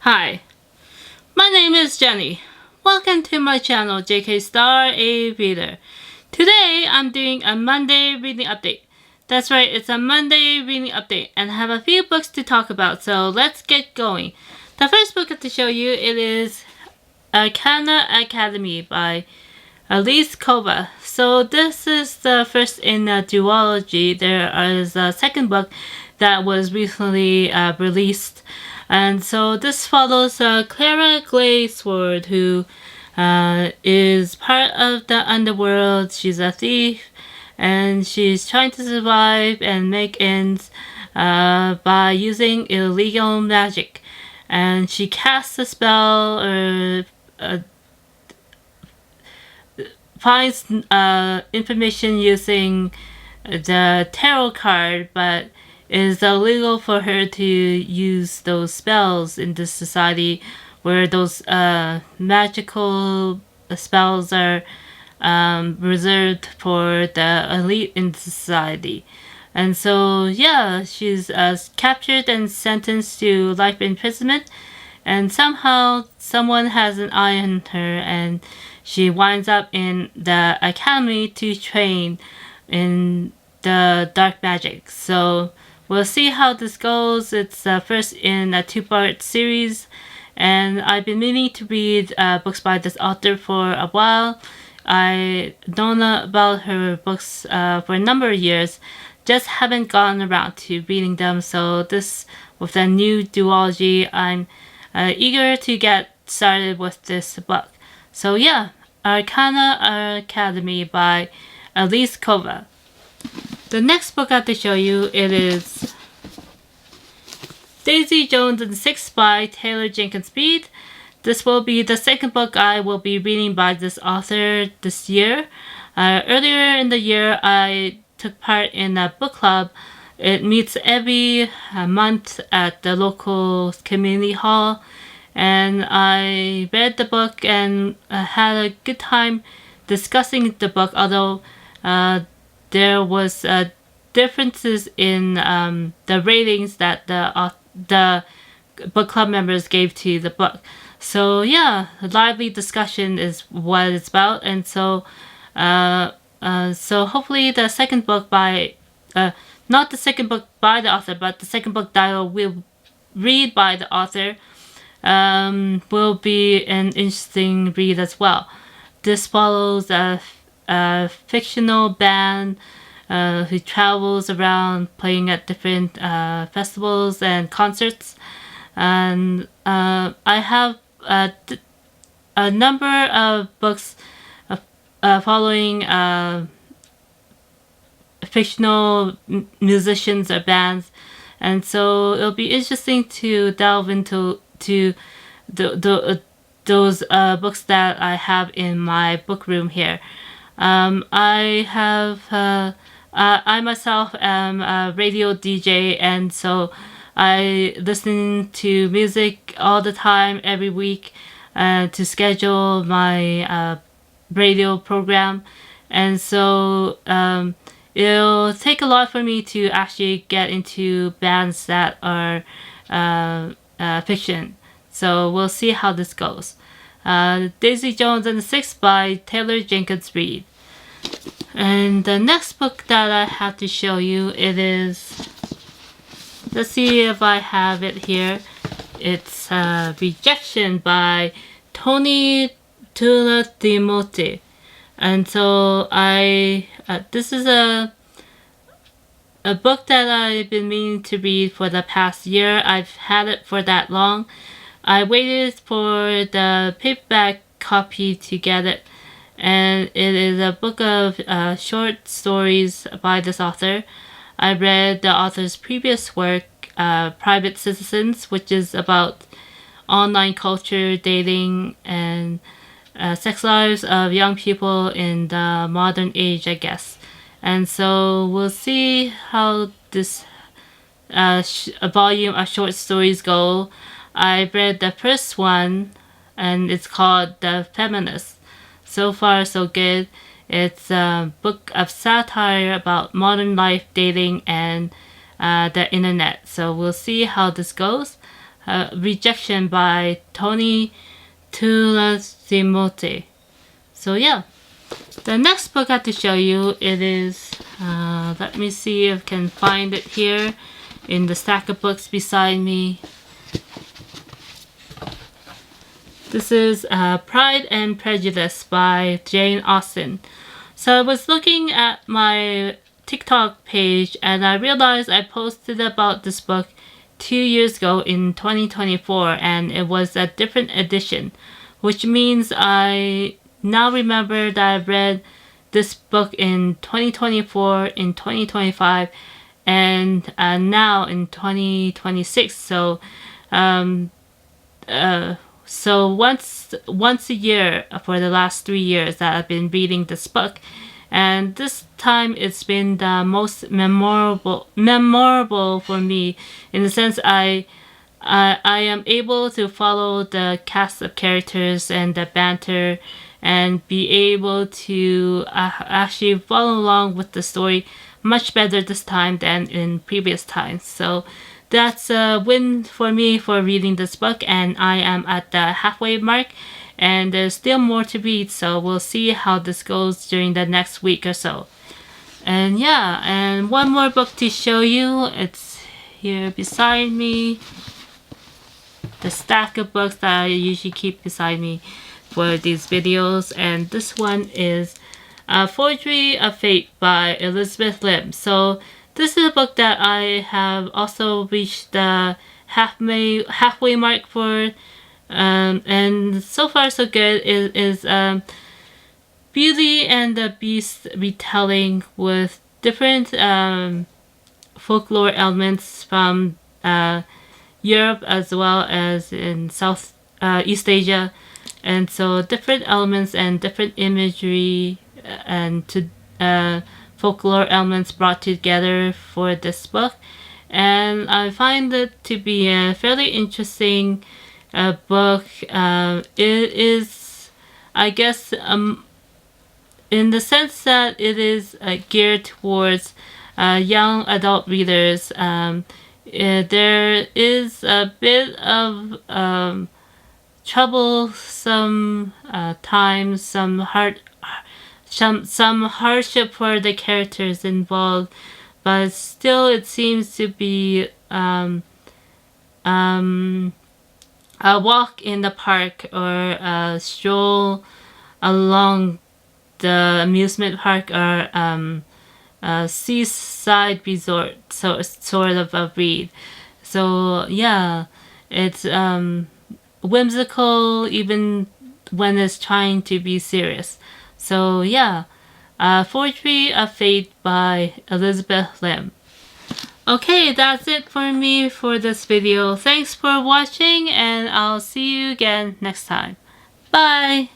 Hi, my name is Jenny. Welcome to my channel, JK Star A Reader. Today I'm doing a Monday reading update. That's right, it's a Monday reading update, and I have a few books to talk about, so let's get going. The first book I have to show you, it is Arcana Academy by Elise Kova. So this is the first in a duology. There is a second book that was recently released. And so this follows Clara Glazesword, who is part of the underworld. She's a thief, and she's trying to survive and make ends by using illegal magic. And she casts a spell or finds information using the tarot card, but it is illegal for her to use those spells in this society where those magical spells are reserved for the elite in society. And so, yeah, she's captured and sentenced to life imprisonment, and somehow someone has an eye on her, and she winds up in the academy to train in the dark magic. So we'll see how this goes. It's first in a two-part series, and I've been meaning to read books by this author for a while. I don't know about her books for a number of years, just haven't gotten around to reading them. So this, with a new duology, I'm eager to get started with this book. So yeah, Arcana Academy by Elise Kova. The next book I have to show you, it is Daisy Jones and the Six by Taylor Jenkins Reid. This will be the second book I will be reading by this author this year. Earlier in the year, I took part in a book club. It meets every month at the local community hall, and I read the book and had a good time discussing the book, although there was differences in the ratings that the book club members gave to the book. So yeah, a lively discussion is what it's about, and so hopefully the second book by not the second book by the author, but the second book that I will read by the author will be an interesting read as well. This follows a fictional band who travels around playing at different festivals and concerts. And I have a number of books following fictional musicians or bands, and so it'll be interesting to delve into those books that I have in my book room here. I myself am a radio DJ, and so I listen to music all the time, every week, to schedule my radio program. And so it'll take a lot for me to actually get into bands that are fiction. So we'll see how this goes. Daisy Jones and the Six by Taylor Jenkins Reid. And the next book that I have to show you, it is, let's see if I have it here. It's Rejection by Tulathimutte. And so this is a book that I've been meaning to read for the past year. I've had it for that long. I waited for the paperback copy to get it, and it is a book of short stories by this author. I read the author's previous work, Private Citizens, which is about online culture, dating, and sex lives of young people in the modern age, I guess. And so we'll see how this volume of short stories go. I read the first one, and it's called The Feminist. So far, so good. It's a book of satire about modern life, dating, and the internet. So we'll see how this goes. Rejection by Tony Tulathimutte. So yeah, the next book I have to show you, it is, let me see if I can find it here in the stack of books beside me. This is Pride and Prejudice by Jane Austen. So I was looking at my TikTok page and I realized I posted about this book 2 years ago in 2024 and it was a different edition, which means I now remember that I read this book in 2024, in 2025, and now in 2026. So once a year for the last 3 years that I've been reading this book, and this time it's been the most memorable for me, in the sense I am able to follow the cast of characters and the banter and be able to actually follow along with the story much better this time than in previous times. So that's a win for me for reading this book, and I am at the halfway mark and there's still more to read, so we'll see how this goes during the next week or so. And yeah, and one more book to show you. It's here beside me, the stack of books that I usually keep beside me for these videos, and this one is Forgery of Fate by Elizabeth Lim. So this is a book that I have also reached the halfway mark for, and so far so good. It is Beauty and the Beast retelling with different folklore elements from Europe as well as in East Asia, and so different elements and different imagery and folklore elements brought together for this book. And I find it to be a fairly interesting book. It is, I guess, in the sense that it is geared towards young adult readers. There is a bit of troublesome times, some hardship for the characters involved, but still it seems to be a walk in the park or a stroll along the amusement park or a seaside resort, so sort of a read. So yeah, it's whimsical even when it's trying to be serious. So yeah, Forgery of Fate by Elizabeth Lim. Okay, that's it for me for this video. Thanks for watching and I'll see you again next time. Bye!